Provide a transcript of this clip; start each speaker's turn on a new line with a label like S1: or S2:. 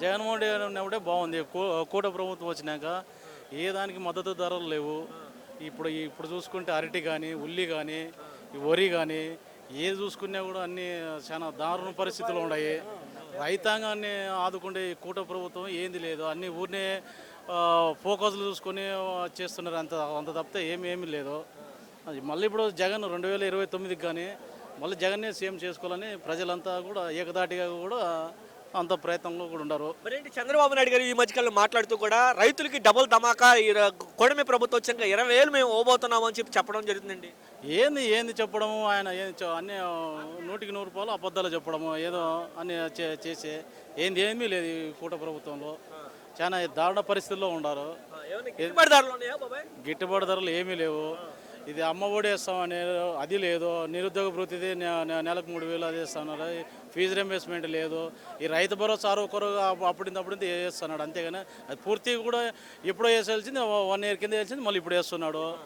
S1: జగన్మోహన్ రెడ్డి గారు ఉన్నప్పుడే బాగుంది. కూట ప్రభుత్వం వచ్చినాక ఏ దానికి మద్దతు ధరలు లేవు. ఇప్పుడు చూసుకుంటే అరటి కానీ, ఉల్లి కానీ, ఈ వరి కానీ ఏది చూసుకున్నా కూడా అన్నీ చాలా దారుణ పరిస్థితులు ఉన్నాయి. రైతాంగాన్ని ఆదుకుంటే ఈ కూట ప్రభుత్వం ఏంది లేదు. అన్ని ఊరినే ఫోకస్లు చూసుకొని చేస్తున్నారు. అంత అంత తప్పితే ఏమీ లేదు. అది మళ్ళీ ఇప్పుడు జగన్ 2029కి కానీ మళ్ళీ జగన్నే సీఎం చేసుకోవాలని ప్రజలంతా కూడా ఏకదాటిగా కూడా అంత ప్రయత్నంలో కూడా ఉన్నారు.
S2: మరేంటి చంద్రబాబు నాయుడు గారు ఈ మధ్యకాలంలో మాట్లాడుతూ కూడా రైతులకి డబుల్ ధమాకా కూటమి ప్రభుత్వం వచ్చాక 20,000 మేము ఇవ్వబోతున్నాము అని చెప్పడం జరుగుతుందండి.
S1: ఏంది ఏంది చెప్పడము, ఆయన అన్ని 100% అబద్ధాలు చెప్పడము, ఏదో అన్ని చేసే ఏమీ లేదు. ఈ కూట ప్రభుత్వంలో చాలా దారుణ పరిస్థితుల్లో ఉన్నారు. గిట్టుబాటు ధరలు ఏమీ లేవు. ఇది అమ్మ ఒడి వేస్తామని అది లేదు. నిరుద్యోగ భృతిది నెలకు 3,000 అది వేస్తున్నారు. ఫీజు రింబర్స్మెంట్ లేదు. ఈ రైతు భరోసా అప్పుడింది వేస్తున్నాడు. అంతేగాని అది పూర్తిగా కూడా ఎప్పుడో వేసాల్సింది 1 ఇయర్ కింద వేసింది మళ్ళీ ఇప్పుడు వేస్తున్నాడు.